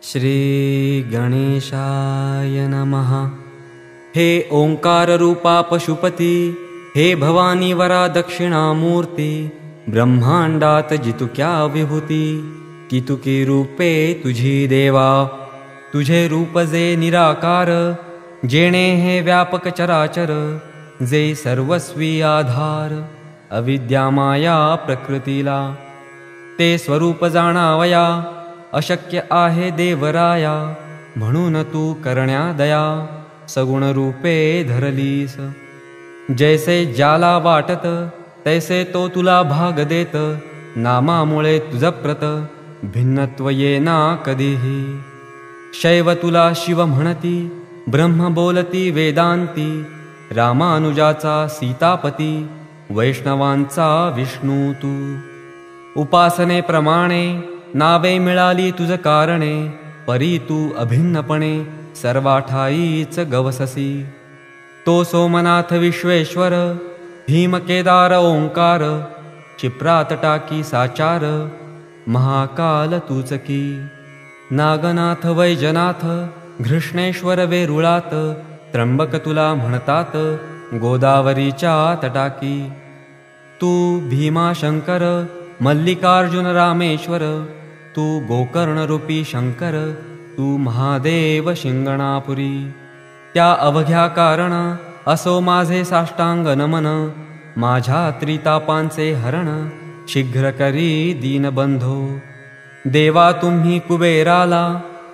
श्री गणेशाय नमः। हे ओंकार रूपा पशुपती, हे भवानी वरा दक्षिणामूर्ती, ब्रह्मांडात जितुक्या विभूती, कितुकी रूपे तुझी देवा। तुझे रूप जे निराकार, जेणे हे व्यापक चराचर, जे सर्वस्वी आधार, अविद्या माया प्रकृतीला। ते स्वरूप जाणावया, अशक्य आहे देवराया, म्हणून तू करण्या दया, सगुण रूपे धरलीस। जैसे ज्याला वाटत, तैसे तो तुला भाग देत, नामामुळे तुझ प्रत, भिन्नत्व येना कधीही। शैव तुला शिव म्हणती, ब्रह्म बोलती वेदांती, रामानुजाचा सीतापती, वैष्णवांचा विष्णू तू। उपासनेप्रमाणे नावे मिळाली तुझ कारणे, परी तू अभिन्नपणे सर्वाठाईच गवससी। तो सोमनाथ विश्वेश्वर, भीम केदार ओंकार, चिप्रात टाकी साचार, महाकाल तूचकी। नागनाथ वैजनाथ, घृष्णेश्वर वेरुळात, त्र्यंबक तुला म्हणतात, गोदावरीच्या तटाकी। तू भीमाशंकर, मल्लिकार्जुन रामेश्वर, तू गोकर्णरूपी शंकर, तू महादेव शिंगणापुरी। त्या अवघ्या कारण असो माझे साष्टांग नमन, माझ्या त्रितापांचे हरण, शीघ्र करी दीनबंधो। देवा तुम्ही कुबेराला,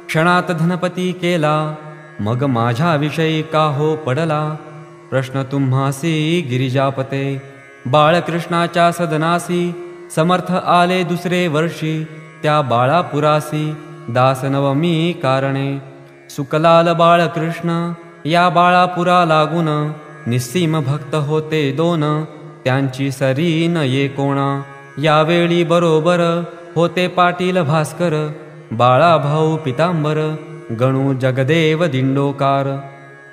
क्षणात धनपती केला, मग माझ्या विषयी का हो पडला, प्रश्न तुम्हासी गिरिजापते। बाळकृष्णाच्या सदनासी, समर्थ आले दुसरे वर्षी, त्या बाळापुरासी, दासनवमी कारणे। सुकलाल बाळकृष्ण, या बाळापुरा लागून, निस्सीम भक्त होते दोन, त्यांची सरी न ये कोणा। यावेळी बरोबर होते पाटील भास्कर, बाळा भाऊ पितांबर, गणू जगदेव दिंडोकार।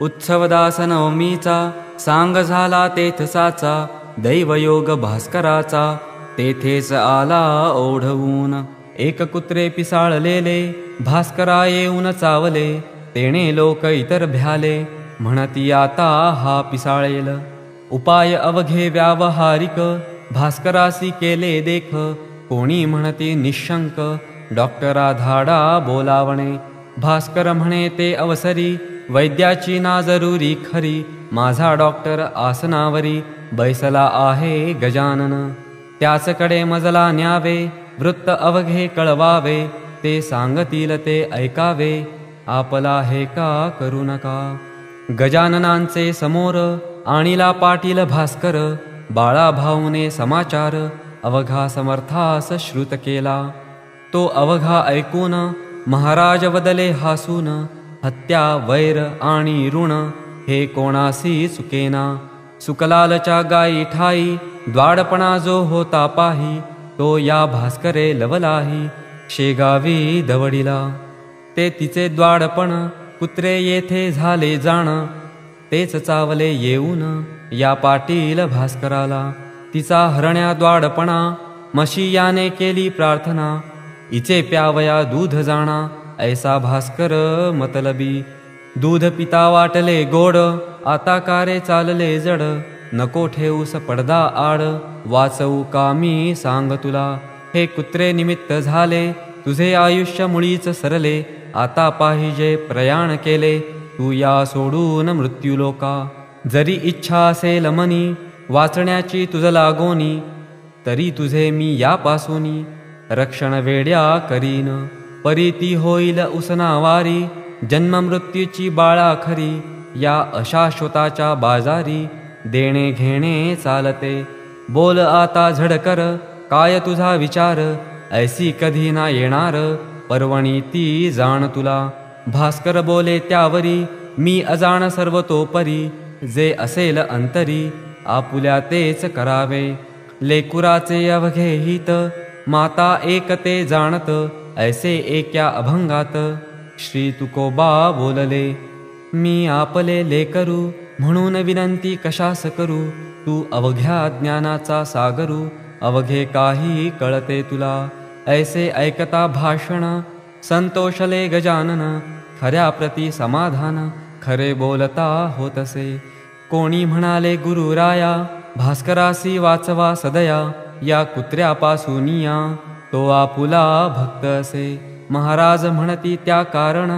उत्सवदास नवमीचा, सांग झाला तेथसाचा, दैवयोग भास्कराचा, तेथेच आला ओढवून। एक कुत्रे पिसाळलेले, भास्करा येऊन चावले, तेणे लोक इतर भ्याले, म्हणती आता हा पिसाळेल। उपाय अवघे व्यावहारिक, भास्करासी केले देख, कोणी म्हणती निशंक, डॉक्टरा धाडा बोलावणे। भास्कर म्हणे ते अवसरी, वैद्याची ना जरुरी खरी, माझा डॉक्टर आसनावरी, बैसला आहे गजानन। त्याचकडे मजला न्यावे, वृत्त अवघे कळवावे, ते सांगतील ते ऐकावे, आपला हे का करू नका। गजाननांचे समोर आणिला पाटील भास्कर, बाळा भाऊने समाचार, अवघा समर्थास श्रुत केला। तो अवघा ऐकून, महाराज वदले हासून, हत्या वैर आणि ऋण, हे कोणासी चुकेना। सुकलालच्या गायी ठाई, द्वाडपणा जो होता पाही, तो या भास्करे लवलाही, शेगावी दवडीला। ते तिचे द्वाडपण, कुत्रे येथे झाले जाण, तेच चावले येऊन, या पाटील भास्कराला। तिचा हरण्या द्वाडपणा, म्हशी याने केली प्रार्थना, इचे प्यावया दूध जाणा, ऐसा भास्कर मतलबी। दूध पिता वाटले गोड, आता कारे चालले जड, नको ठेवूस पडदा आड, वाचवू का मी सांग तुला। हे कुत्रे निमित्त झाले, तुझे आयुष्य मुळीच सरले, आता पाहिजे प्रयाण केले, तू या सोडून मृत्यूलोका। जरी इच्छा असेल मनी, वाचण्याची तुझ लागोनी, तरी तुझे मी यापासूनी, रक्षण वेड्या करीन। परी ती होईल उसनावारी, जन्म मृत्यूची बाळा खरी, या अशाश्वताच्या बाजारी, देणे घेणे चालते। बोल आता झडकर, काय तुझा विचार, ऐसी कधी ना येणार, पर्वणी ती जाण तुला। भास्कर बोले त्यावरी, मी अजाण सर्वतोपरी, जे असेल अंतरी, आपुल्या तेच करावे। लेकुराचे अवघे हित, माता एक ते जाणत, ऐसे एक्या अभंगात, श्री तुकोबा बोलले। मी आपले लेकरू, म्हणून विनंती कशास करू, तू अवघ्या ज्ञानाचा सागरू, अवघे काही कळते तुला। ऐसे ऐकता भाषण, संतोषले गजानन, खऱ्या प्रती समाधान, खरे बोलता होतसे. कोणी म्हणाले गुरुराया, भास्करासी वाचवा सदया, या कुत्र्यापासूनिया तो आपुला भक्त असे. महाराज म्हणती त्या कारण,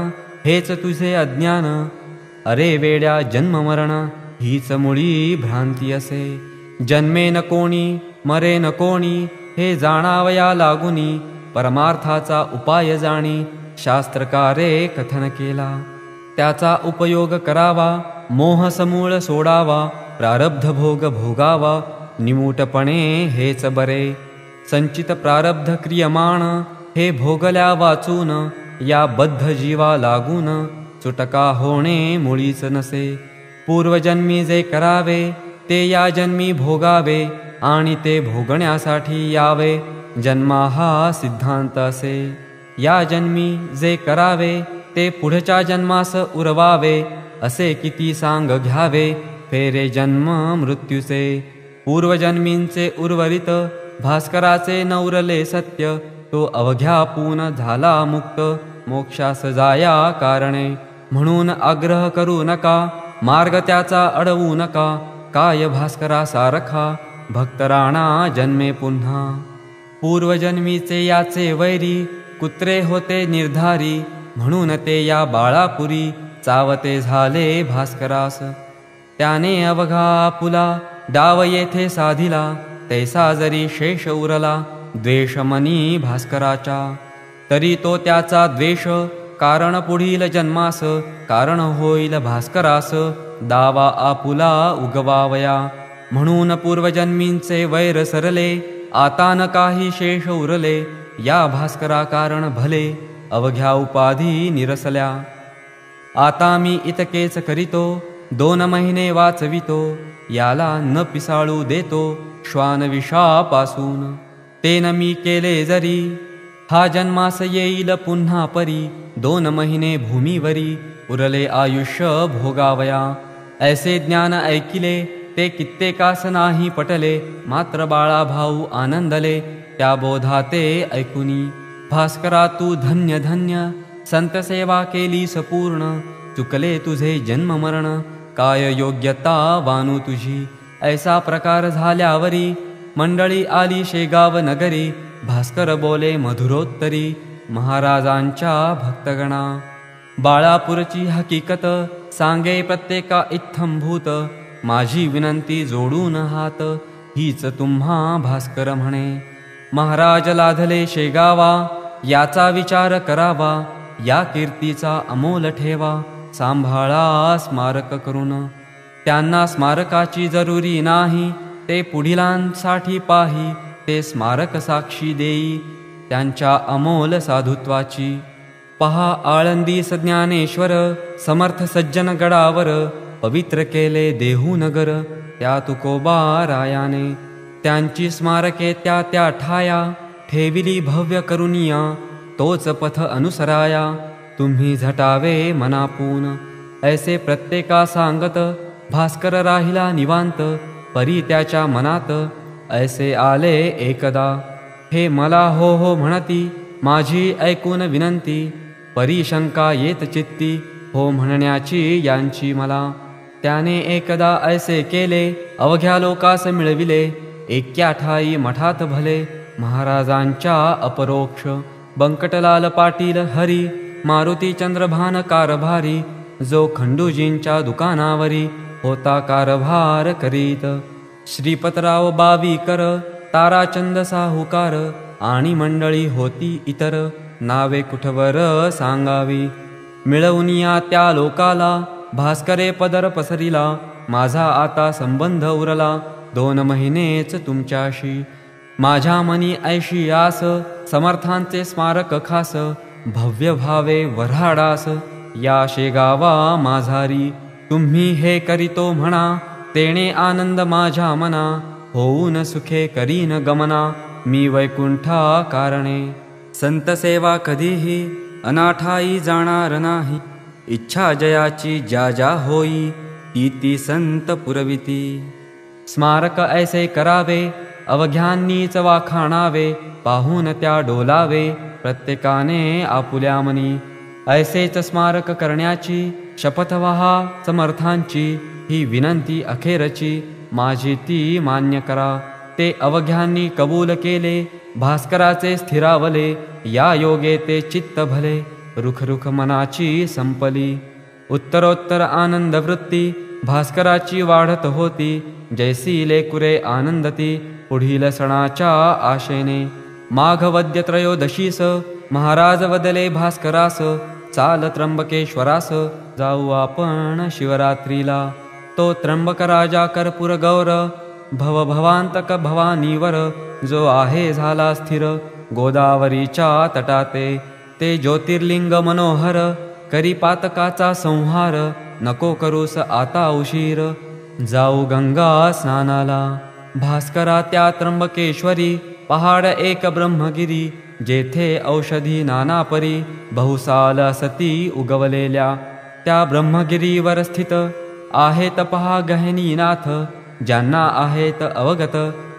हेच तुझे अज्ञान. अरे वेड्या जन्म मरण, हीच मुळी भ्रांती असे. जन्मे न कोणी, मरे न कोणी, हे जाणावया लागुनी. परमार्थाचा उपाय जाणी, शास्त्रकारे कथन केला. त्याचा उपयोग करावा, मोह समूळ सोडावा. प्रारब्ध भोग भोगावा, निमूटपणे हेच बरे. संचित प्रारब्ध क्रियमाण, हे भोगल्या वाचून. या बद्ध जीवा लागून, सुटका होणे मुळीच नसे. पूर्वजन्मी जे करावे, ते या जन्मी भोगावे. आणि ते भोगण्यासाठी यावे, जन्मा हा सिद्धांत असे. या जन्मी जे करावे, ते पुढच्या जन्मास उरवावे. असे किती सांग घ्यावे, फेरे जन्म मृत्यूचे. पूर्वजन्मींचे उर्वरित, भास्कराचे नौरले सत्य. तो अवघ्या पून झाला मुक्त, मोक्षास जाया कारणे. म्हणून आग्रह करू नका, मार्ग त्याचा अडवू नका. काय भास्करा सारखा, भक्त राणा जन्मे पुन्हा. पूर्वजन्मीचे याचे वैरी, कुत्रे होते निर्धारी. म्हणून ते या बाळापुरी, चावते झाले भास्करास. त्याने अवघा आपुला, डाव येथे साधिला. तैसा जरी शेष उरला, द्वेष मनी भास्कराचा. तरी तो त्याचा द्वेष, कारण पुढील जन्मास. कारण होईल भास्करास, दावा आपुला उगवावया. म्हणून पूर्वजन्मींचे वैर सरले, आता न काही शेष उरले. या भास्करा कारण भले, अवघ्या उपाधी निरसल्या. आता मी इतकेच करीतो, 2 महिने वाचवितो. याला न पिसाळू देतो, श्वान विषापासून. तेन मी केले जरी, हा जन्मास येईल पुन्हा परी. 2 महिने भूमीवरी, उरले आयुष्य भोगावया. ऐसे ज्ञान ऐकिले, ते कित्येकास नाही पटले. मात्र बाळा भाऊ आनंदले, त्या बोधाते ऐकुनी. भास्करा तू धन्य धन्य, संत सेवा केली संपूर्ण. चुकले तुझे जन्म मरण, काय योग्यता वानू तुझी. ऐसा प्रकार झाल्यावरी, मंडळी आली शेगाव नगरी. भास्कर बोले मधुरोत्तरी, महाराजांच्या भक्तगणा. बाळापूरची हकीकत, सांगे प्रत्येका इत्थंभूत. माझी विनंती जोडून हात, हीच तुम्हा भास्कर म्हणे. महाराज लाधले शेगावा, याचा विचार करावा. या कीर्तीचा अमोल ठेवा, सांभाळा स्मारक करून. त्यांना स्मारकाची जरुरी नाही, ते पुढीलांसाठी पाही. ते स्मारक साक्षी देई, त्यांच्या अमोल साधुत्वाची. पहा आळंदीस ज्ञानेश्वर, समर्थ सज्जन गडावर. पवित्र केले देहू नगर, त्या तुकोबा रायाने. त्यांची स्मारके त्या त्या ठाया, ठेविली भव्य करुनिया. तोच पथ अनुसराया, तुम्ही झटावे मनापून. ऐसे प्रत्येका सांगत, भास्कर राहिला निवांत. परी त्याच्या मनात, ऐसे आले एकदा. हे मला हो हो म्हणती, माझी ऐकून विनंती. परी शंका येत चित्ती, हो म्हणण्याची यांची मला. त्याने एकदा ऐसे केले, अवघ्या लोकास मिळविले. एक्या ठाई मठात भले, महाराजांच्या अपरोक्ष. बंकटलाल पाटील हरी, मारुती चंद्रभान कारभारी. जो खंडूजींच्या दुकानावरी, होता कारभार करीत. श्रीपतराव बावीकर, ताराचंद साहुकार. आणि मंडळी होती इतर, नावे कुठवर सांगावी. मिळवूनिया त्या लोकाला, भास्करे पदर पसरिला. माझा आता संबंध उरला, 2 महिनेच तुमच्याशी. माझ्या मनी ऐशी आस, समर्थांचे स्मारक खास. भव्य भावे वऱ्हाडास, या शेगावा माझारी. तुम्ही हे करीतो म्हणा, तेणे आनंद माझ्या मना. होऊन सुखे करीन गमना, मी वैकुंठा कारणे. संत सेवा कधीही अनाठाई जाणार नाही. इच्छा जयाची ज्या ज्या होई, ती ती संत पुरविती. स्मारक ऐसे करावे, अवघ्यांनीच वाखाणावे. पाहून त्या डोलावे, प्रत्येकाने आपुल्या मनी. ऐसेच स्मारक करण्याची शपथ वहा समर्थांची, ही विनंती अखेरची माझी ती मान्य करा. ते अवघ्यांनी कबूल केले, भास्कराचे स्थिरावले, या योगे ते चित्त भले, रुख रुख मनाची संपली. उत्तरोत्तर आनंद वृत्ती भास्कराची वाढत होती, जैसी लेकुरे आनंदती पुढील सणाच्या आशेने. माघवद्य त्रयोदशीस महाराज वदले भास्करास, चाल त्र्यंबकेश्वरास जाऊ आपण शिवरात्रीला. तो त्र्यंबक राजा कर्पूर गौर, भवभवांतक भवानीवर, जो आहे झाला स्थिर गोदावरीच्या तटाते. ते ज्योतिर्लिंग मनोहर, करी पातकाचा संहार, नको करूस आता उशीर, जाऊ गंगा स्नानाला. भास्करा त्या त्र्यंबकेश्वरी, पहाड एक ब्रह्मगिरी, जेथे औषधी नानापरी, बहुसाल सती उगवलेल्या. त्या ब्रह्मगिरीवर स्थित आहेत पहा गहिनीनाथ, ज्यांना आहेत अवगत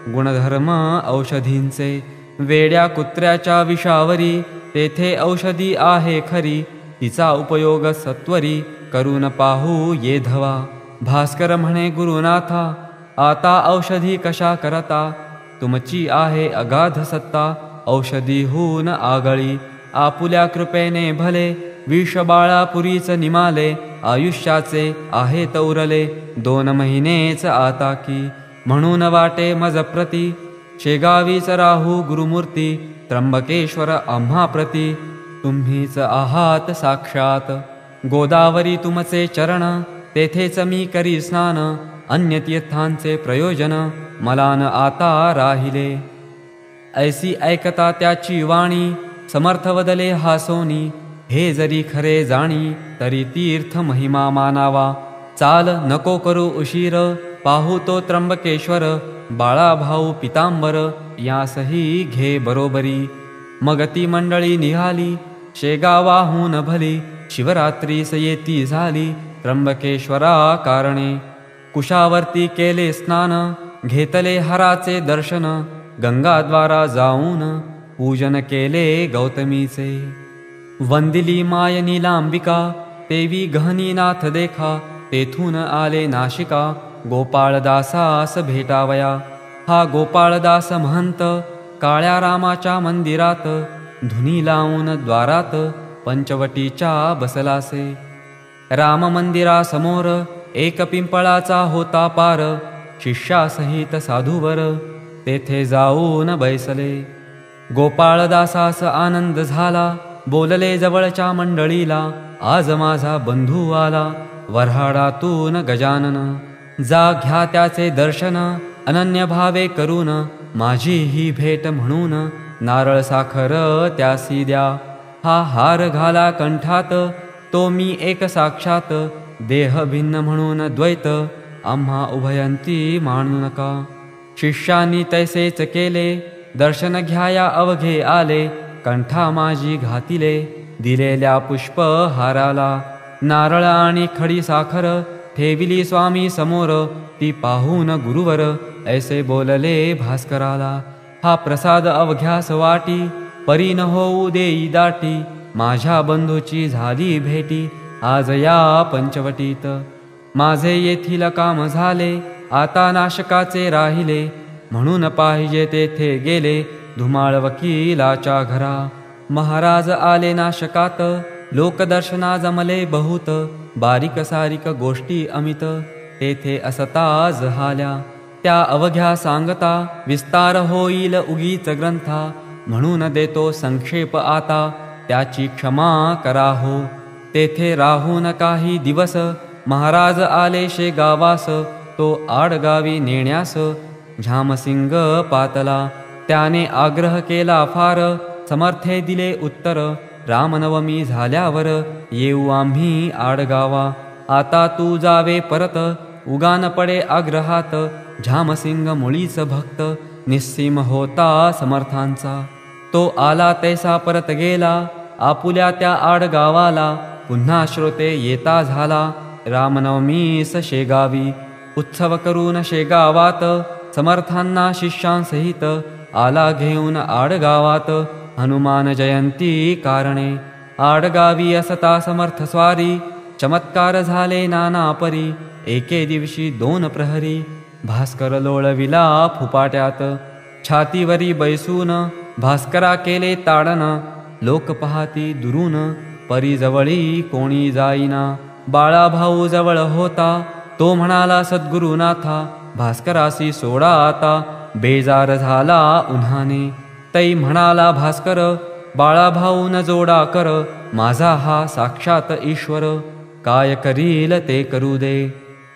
गुणधर्म औषधींचे. वेड्या कुत्र्याच्या विषावरी, तेथे औषधी आहे खरी, तिचा उपयोग सत्वरी करून पाहू ये धवा. भास्कर म्हणे गुरुनाथा, आता औषधी कशा करता, तुमची आहे अगाध सत्ता, औषधीहून आगळी. आपुल्या कृपेने भले, विषबाळापुरीच निमाले, आयुष्याचे आहेत उरले 2 महिनेच आता की. म्हणून वाटे मज प्रती, शेगावीच राहू गुरुमूर्ती, त्र्यंबकेश्वर आम्हा प्रती, तुम्हीच आहात साक्षात. गोदावरी तुमचे चरण, तेथेच मी करी स्नान, अन्य तीर्थांचे प्रयोजन मला न आता राहिले. ऐसी ऐकता त्याची वाणी, समर्थ वदले हासोनी, हे जरी खरे जाणी, तरी तीर्थ महिमा मानावा. चाल नको करू उशीर, पाहू तो त्र्यंबकेश्वर, बाळा भाऊ पितांबर, यासही घे बरोबरी. मग ती मंडळी निघाली, शेगावाहून भली, शिवरात्रीस येती झाली, त्र्यंबकेश्वरा कारणे. कुशावर्ती केले स्नान, घेतले हराचे दर्शन, गंगाद्वारा जाऊन पूजन केले गौतमीचे. वंदिली माय नीलांबिका, तेवी गहनीनाथ देखा, तेथून आले नाशिका, गोपाळदासास भेटावया. हा गोपाळदास महंत, काळ्या रामाच्या मंदिरात, धुनी लावून द्वारात, पंचवटीच्या बसलासे. राम मंदिरासमोर एक पिंपळाचा होता पार, शिष्यासहित साधूवर तेथे जाऊन बैसले. गोपाळदासास आनंद झाला, बोलले जवळच्या मंडळीला, आज माझा बंधू आला, वऱ्हाडातून गजानन. जा घ्या त्याचे दर्शन, अनन्य भावे करून, माझी ही भेट म्हणून, नारळ साखर त्यासी द्या. हा हार घाला कंठात, तो मी एक साक्षात, देह भिन्न म्हणून द्वैत, आम्हा उभयंती मानू नका. शिष्यांनी तैसेच केले, दर्शन घ्याया अवघे आले, कंठा माझी घातिले, दिलेल्या पुष्प हाराला. नारळ आणि खडी साखर ठेविली स्वामी समोर, ती पाहून गुरुवर ऐसे बोलले भास्कराला. हा प्रसाद अवघ्यास वाटी, परी न होऊ देई दाटी, माझ्या बंधूची झाली भेटी, आज या पंचवटीत. माझे येथील काम झाले, आता नाशकाचे राहिले, म्हणून पाहिजे तेथे गेले, धुमाळ वकिलाच्या घरा. महाराज आले नाशकात, लोकदर्शना जमले बहुत, बारीक सारीक गोष्टी अमित, तेथे असता झाल्या. त्या अवघ्या सांगता, विस्तार होईल उगीच ग्रंथा, म्हणून देतो संक्षेप आता, त्याची क्षमा करा हो. तेथे राहून काही दिवस, महाराज आले शेगावास, तो आडगावी नेण्यास, झामसिंग पातला. त्याने आग्रह केला फार, समर्थे दिले उत्तर, रामनवमी झाल्यावर येऊ आम्ही आडगावा. आता तू जावे परत, उगान पडे आग्रहात, झामसिंग मुळीच भक्त, निस्सीम होता समर्थांचा. तो आला तैसा परत गेला, आपुल्या त्या आडगावाला, पुन्हा श्रोते येता झाला, रामनवमीस शेगावी. उत्सव करून शेगावात, समर्थांना शिष्यांसहित, आला घेऊन आडगावात, हनुमान जयंती कारणे आडगावी असता समर्थ स्वारी चमत्कार झाले नाना परी एके दिवशी 2 प्रहरी भास्कर लोळविला फुपाट्यात छातीवरी बैसून भास्करा केले ताडन लोक पाहती दुरून परी जवळी कोणी जाईना बाळा भाऊ जवळ होता तो म्हणाला सद्गुरुनाथा भास्करासी सोडा आता बेजार झाला उन्हाने तै म्हणाला भास्कर बाळा भाऊ न जोडा कर माझा हा साक्षात ईश्वर काय करील ते करू दे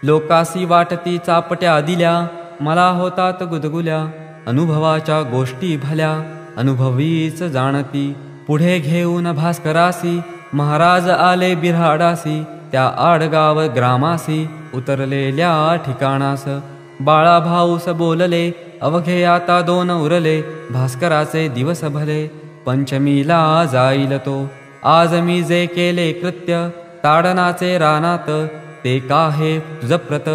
लोकासी वाटती चापट्या दिल्या मला होतात गुदगुल्या अनुभवाच्या गोष्टी भल्या अनुभवीच जाणती पुढे घेऊन भास्करासी महाराज आले बिऱ्हाडासी त्या आडगाव ग्रामासी उतरलेल्या ठिकाणास बाळा भाऊस बोलले अवघे आता 2 उरले भास्कराचे दिवस भले पंचमीला जाईल तो आज मी जे केले कृत्य ताडनाचे रानात ते काहे तुझ प्रत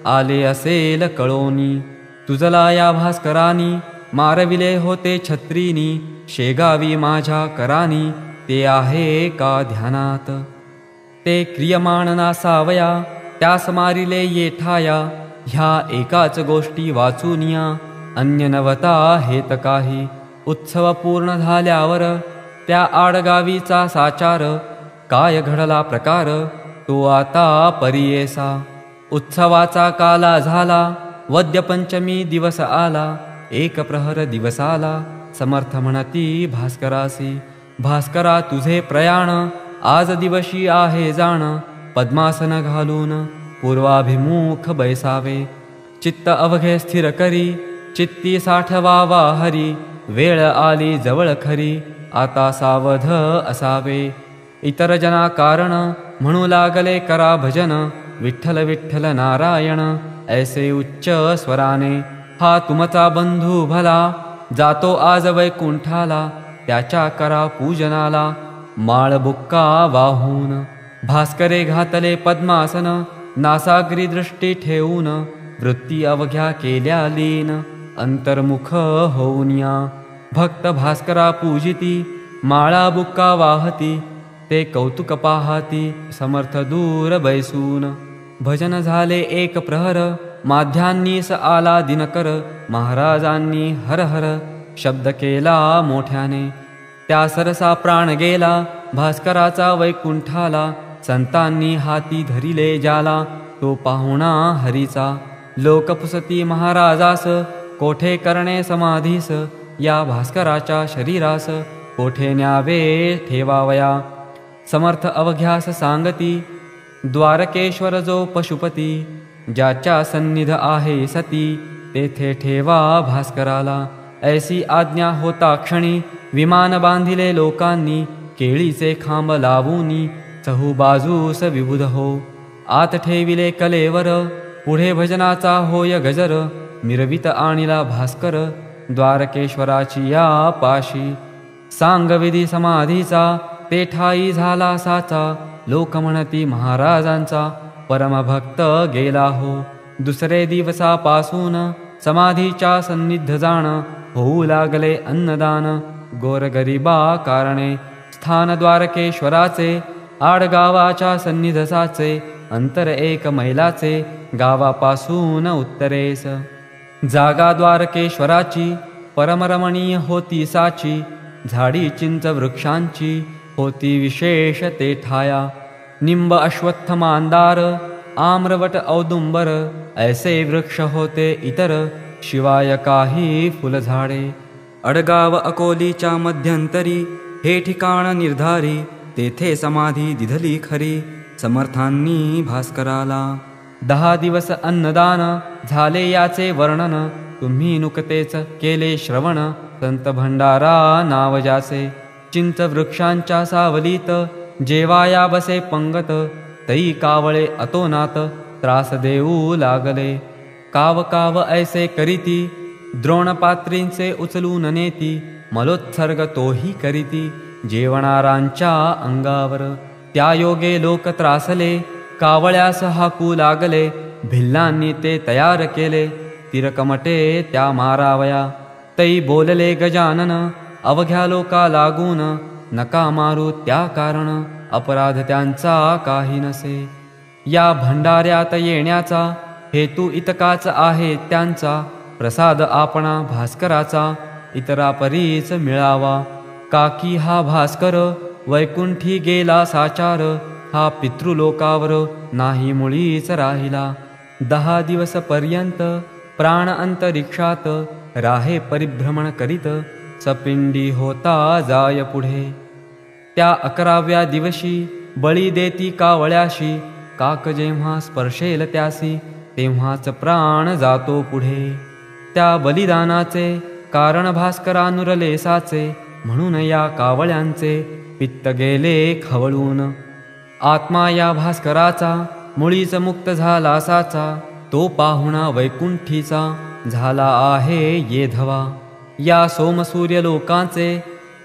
आले असेल कळोनी तुझला या भास्करानी मारविले होते छत्रीनी शेगावी माझ्या करानी ते आहे का ध्यानात ते क्रियमाण नासावया त्यास मारिले येठाया ह्या एकाच गोष्टी वाचूनिया अन्य नवता हेत काही उत्सव पूर्ण झाल्यावर त्या आडगावीचा साचार काय घडला प्रकार तो आता परियेसा उत्सवाचा काला झाला वद्यपंचमी दिवस आला 1 प्रहर दिवसाला समर्थ म्हणती भास्करासी भास्करा तुझे प्रयाण आज दिवशी आहे जाण पद्मासन घालून पूर्वाभिमुख बैसावे चित्त अवघे स्थिर करी चित्ती साठवावा हरी वेळ आली जवळ खरी आता सावध असावे इतर जना कारण म्हणू लागले करा भजन विठ्ठल विठ्ठल नारायण ऐसे उच्च स्वराने हा तुमचा बंधू भला जातो आज वैकुंठाला त्याच्या करा पूजनाला माळ बुक्का वाहून भास्करे घातले पद्मासन नासाग्री दृष्टी ठेवून वृत्ती अवघ्या केल्या लीन अंतर्मुख होऊन या भक्त भास्करा पूजिती माळा बुक्का वाहती ते कौतुक पाहती समर्थ दूर बैसून भजन झाले 1 प्रहर माध्यान्नीस आला दिनकर महाराजांनी हर हर शब्द केला मोठ्याने त्या सरसा प्राण गेला भास्कराचा वैकुंठाला संतांनी हाती धरिले जाला तो पाहुणा हरीचा लोकपुसती महाराजास कोठे करणे समाधीस या भास्कराच्या शरीरास कोठे न्यावे ठेवावया समर्थ अवघ्यास सांगती द्वारकेश्वर जो पशुपती ज्याच्या सन्निध आहे सती तेथे ठेवा भास्कराला ऐसी आज्ञा होता क्षणी विमान बांधिले लोकांनी केळीचे खांब लावूनी चहूबाजूस विबुध हो आत ठेविले कलेवर पुढे भजनाचा होय गजर मिरवित आणिला भास्कर द्वारकेश्वराची या पाशी सांगविधी समाधीचा ते ठाई झाला साचा लोक म्हणती महाराजांचा परमभक्त गेला हो दुसरे दिवसापासून समाधीच्या सन्निध जाण होऊ लागले अन्नदान गोरगरिबा कारणे स्थान द्वारकेश्वराचे आडगावाच्या सन्निधसाचे अंतर 1 मैलाचे गावापासून उत्तरेस जागा द्वारकेश्वराची परमरमणीय होती साची झाडी चिंच वृक्षांची होती विशेष ते ठाया निंब अश्वत्थ मांदार आम्रवट औदुंबर ऐसे वृक्ष होते इतर शिवाय काही फुलझाडे अडगाव अकोलीच्या मध्यंतरी हे ठिकाण निर्धारी तेथे समाधी दिधली खरी समर्थांनी भास्कराला 10 दिवस अन्नदान झाले याचे वर्णन तुम्ही नुकतेच केले श्रवण संत भंडारा नाव ज्याचे चिंच वृक्षांच्या सावलीत जेवाया बसे पंगत तई कावळे अतोनात त्रास देऊ लागले काव काव ऐसे करीती द्रोणपात्रींचे उचलून नेती मलोत्सर्ग तोही करीती जेवणारांच्या अंगावर त्या योगे लोक त्रासले कावळ्यास हाकू लागले भिल्लांनी ते तयार केले तिरकमटे त्या मारावया तै बोलले गजानन अवघ्या लोका लागून नका मारू त्या कारण अपराध त्यांचा काही नसे। या भंडाऱ्यात येण्याचा हेतू इतकाच आहे त्यांचा, प्रसाद आपणा भास्कराचा इतरा परीच मिळावा। काकी हा भास्कर वैकुंठी गेला साचार, हा पितृलोकावर नाही मुळीच राहिला। 10 दिवस पर्यंत प्राण अंतरिक्षात राहे परिभ्रमण करीत, सपिंडी होता जाय पुढे। त्या 11व्या दिवशी बळी देती कावळ्याशी, काक जेव्हा स्पर्शेल त्यासी तेव्हाच प्राण जातो पुढे। त्या बलिदानाचे कारण भास्करानुरले साचे, म्हणून या कावळ्यांचे पित्त गेले खवळून। आत्मा या भास्कराचा मुळीच मुक्त झाला साचा, तो पाहुणा वैकुंठीचा झाला आहे येधवा। या सोमसूर्य लोकांचे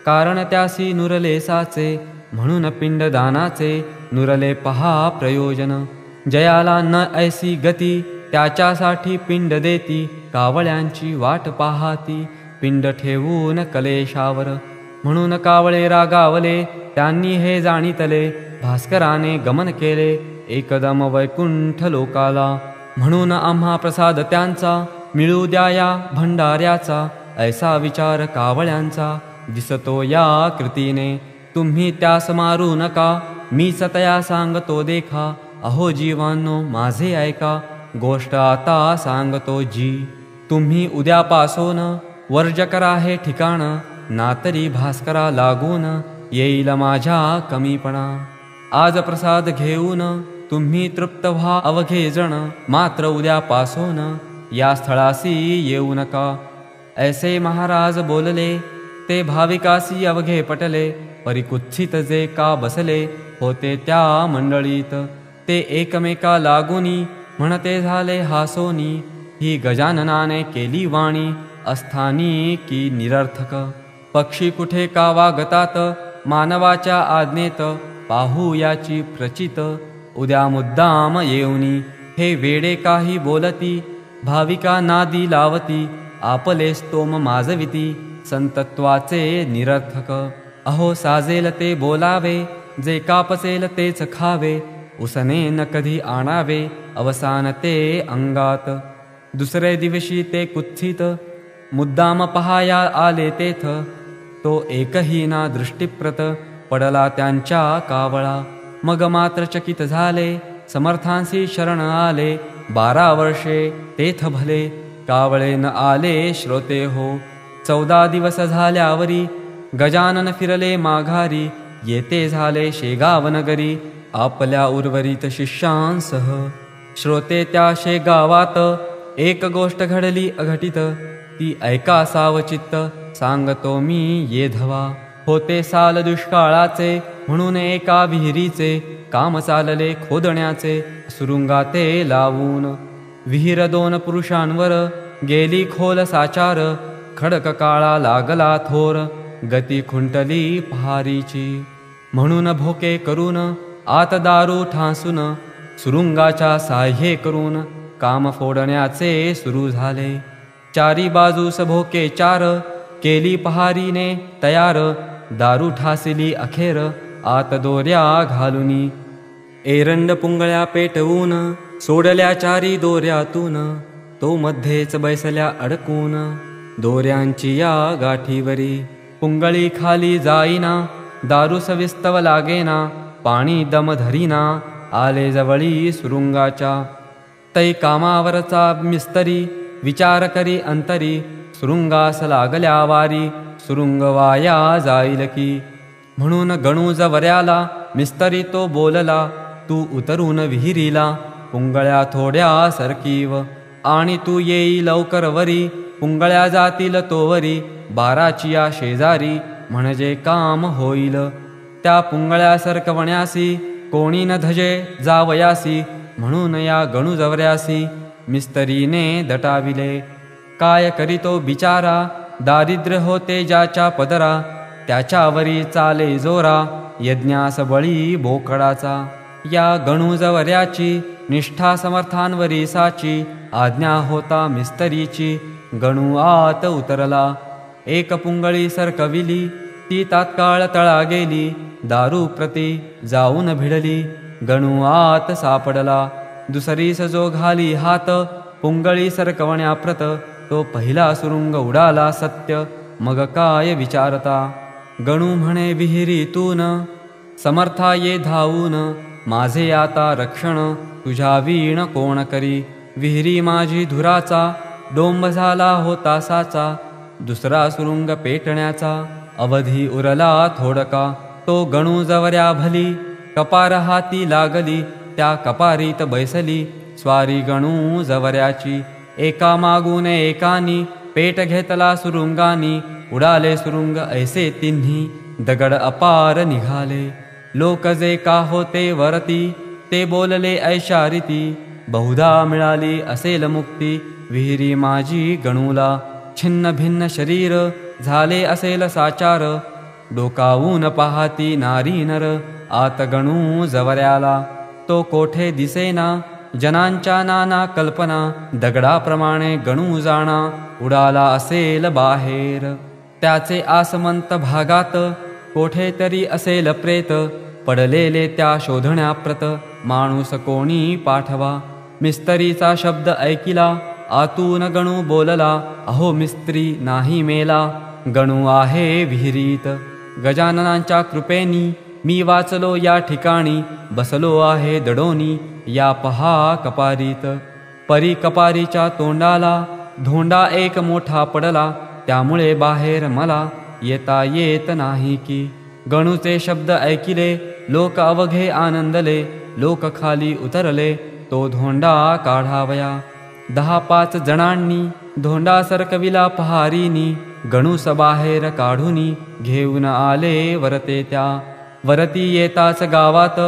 कारण त्यासी नुरले साचे, म्हणून पिंडदानाचे नुरले पहा प्रयोजन। जयाला न ऐसी गती त्याच्यासाठी पिंड देती, कावळ्यांची वाट पाहाती पिंड ठेवून कलेशावर। म्हणून कावळे रागावले त्यांनी हे जाणितले, भास्कराने गमन केले एकदम वैकुंठ लोकाला। म्हणून आम्हा प्रसाद त्यांचा मिळू द्या या भंडाऱ्याचा, ऐसा विचार कावळ्यांचा दिसतो या कृतीने। तुम्ही त्यास मारू नका मीच तया सांगतो देखा, अहो जीवांनो माझे ऐका गोष्ट आता सांगतो जी। तुम्ही उद्यापासून वर्ज करा हे ठिकाण, नातरी भास्करा लागून येईल माझ्या कमीपणा। आज प्रसाद घेऊन तुम्ही तृप्त व्हा अवघे जण, मात्र उद्यापासून या स्थळासी येऊ नका। ऐसे महाराज बोलले ते भाविकासी अवघे पटले, परिकुत्सित जे का बसले होते त्या मंडळीत। ते एकमेका लागुनी म्हणते झाले हासोनी, ही गजाननाने केली वाणी अस्थानी की निरर्थक। पक्षी कुठे का वागतात मानवाच्या आज्ञेत, पाहू याची प्रचित उद्या मुद्दाम येऊनी। हे वेडे काही बोलती भाविका नादी लावती, आपले स्तोम माजविती संतत्वाचे निरर्थक। अहो साजेल ते बोलावे, जे कापसेल तेच खावे, उसने न कधी आणावे अवसान ते अंगात। दुसरे दिवशी ते कुत्सित मुद्दाम पहाया आले तेथ, तो एकही ना दृष्टीप्रत पडला त्यांच्या कावळा। मग मात्र चकित झाले समर्थांसी शरण आले, 12 वर्षे तेथ भले कावळे न आले श्रोते हो। 14 दिवस झाल्यावरी गजानन फिरले माघारी, येते झाले शेगाव नगरी आपल्या उर्वरित शिष्यांसह। श्रोते त्या शेगावात एक गोष्ट घडली अघटित, ती ऐका सावचित्त सांगतो मी येधवा। होते साल दुष्काळाचे म्हणून एका विहिरीचे, काम चालले खोदण्याचे सुरुंगाते लावून। विहीर 2 पुरुषांवर गेली खोल साचार, खडक काळा लागला थोर गती खुंटली पहारीची। म्हणून भोके करून आत दारू ठासून, सुरुंगाच्या साह्ये करून काम फोडण्याचे सुरू झाले। 4 बाजूस भोके 4 केली पहारीने तयार, दारू ठासिली अखेर आत दोऱ्या घालुनी। एरंड पुंगळ्या पेटवून सोडल्या 4 दोऱ्यातून, तो मध्येच बैसल्या अडकून दोऱ्यांची या गाठीवरी। पुंगळी खाली जाईना दारू सविस्तव लागेना, पाणी दम धरीना आले जवळी सुरुंगाच्या। तै कामावरचा मिस्तरी विचार करी अंतरी, सुरुंगास लागल्या वारी सुरुंग वाया जाईल की। म्हणून गणू जवऱ्याला मिस्तरी तो बोलला, तू उतरून विहिरीला पुंगळ्या थोड्या सरकीव, आणि तू येई लवकर वरी पुंगळ्या जातील तोवरी 12ची या शेजारी, म्हणजे काम होईल। त्या पुंगळ्या सरकवण्यासी कोणी न धजे जावयासी, म्हणून या गणू जवऱ्यासी मिस्तरीने दटाविले। काय करीतो बिचारा दारिद्र्य होते ज्याच्या पदरा, त्याच्यावरी चाले जोरा यज्ञास बळी बोकडाचा। या गणू जवऱ्याची निष्ठा समर्थांवरी साची, आज्ञा होता मिस्तरीची गणू आत उतरला। एक पुंगळी सरकविली, ती तात्काळ तळा गेली, दारू प्रती जाऊन भिडली, गणू आत सापडला, दुसरीस जो घाली हात, पुंगळी सरकवण्याप्रत, तो पहिला सुरुंग उडाला सत्य, मग काय विचारता, गणू म्हणे विहिरीतून, समर्था ये धावून, माझे आता रक्षण, तुझ्या वीण कोण करी, विहिरी माझी धुराचा, डोंब झाला होता साचा, दुसरा सुरुंग पेटण्याचा, अवधी उरला थोडका, तो गणू जवऱ्या भली, कपार हाती लागली, त्या कपारीत बैसली, स्वारी गणू जवऱ्याची, एका मागून एकानी, पेट घेतला सुरुंगानी, उडाले सुरुंग ऐसे तिन्ही, दगड अपार निघाले, लोक जे का होते वरती, ते बोलले ऐशा रीती, बहुधा मिळाली असेल मुक्ती, विहिरी माझी गणूला, छिन्न भिन्न शरीर झाले असेल साचार, डोकावून पाहती नारी नर, आत गणू जवऱ्याला, तो कोठे दिसेना, जनांच्या नाना कल्पना, दगडाप्रमाणे गणू जाणा, उडाला असेल बाहेर, त्याचे आसमंत भागात, कोठे तरी असेल प्रेत, पडलेले त्या शोधण्याप्रत, माणूस कोणी पाठवा, मिस्त्रीचा शब्द ऐकिला, आतून गणू बोलला, अहो मिस्त्री नाही मेला, गणू आहे विहिरीत, गजाननांच्या कृपेनी, मी वाचलो या ठिकाणी, बसलो आहे दडोनी, या पहा कपारीत, परी कपारीच्या तोंडाला, धोंडा एक मोठा पडला, त्यामुळे बाहेर मला येता येत नाही की, गणूचे शब्द ऐकिले, लोक अवघे आनंदले, लोक खाली उतरले, तो धोंडा काढावया, 10-5 जणांनी, धोंडा सरकविला पहारीनी, गणूस बाहेर काढूनी, घेऊन आले वरते त्या, वरती येताच गावात,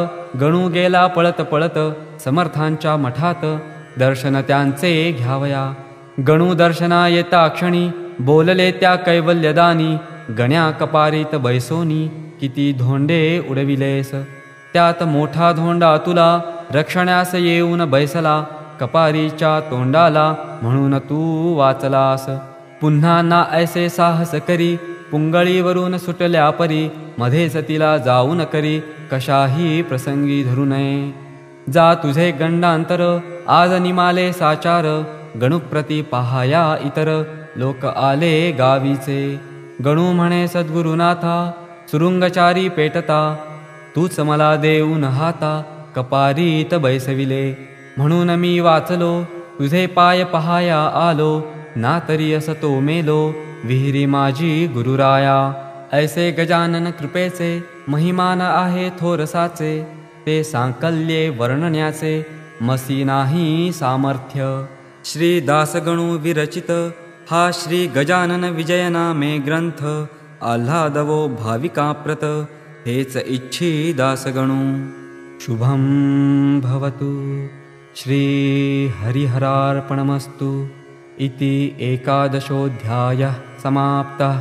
गणू गेला पळत पळत, समर्थांच्या मठात, दर्शन त्यांचे घ्यावया, गणू दर्शना येता क्षणी, बोलले त्या कैवल्यदानी, गण्या कपारीत बैसोनी, किती धोंडे उडविलेस, त्यात मोठा धोंडा तुला, रक्षण्यास येऊन बैसला, कपारीच्या तोंडाला, म्हणून तू वाचलास, पुन्हा ना ऐसे साहस करी, पुंगळीवरून सुटल्या परी, मध्येच तिला जाऊन करी, कशाही प्रसंगी धरू नये, जा तुझे गंडांतर, आज निमाले साचार, गणुप्रती पहाया इतर, लोक आले गावीचे, गणू म्हणे सद्गुरुनाथा, सुरुंगचारी पेटता, तूच मला देऊन हाता, कपारीत बैसविले, म्हणून मी वाचलो, तुझे पाय पहाया आलो, ना तरी असतो मेलो, विहिरी माझी गुरुराया, ऐसे गजानन कृपेचे, महिमान आहे थोरसाचे, ते सांकल्ये वर्णण्याचे, मसी नाही सामर्थ्य, श्री दासगणू विरचित, हा श्री गजानन विजय नामे ग्रंथ, आल्हादवो भाविकाप्रत, हेच इच्छी दासगणू, शुभं भवतु, श्री हरिहरार्पणमस्तु, इति 11 समाप्तः।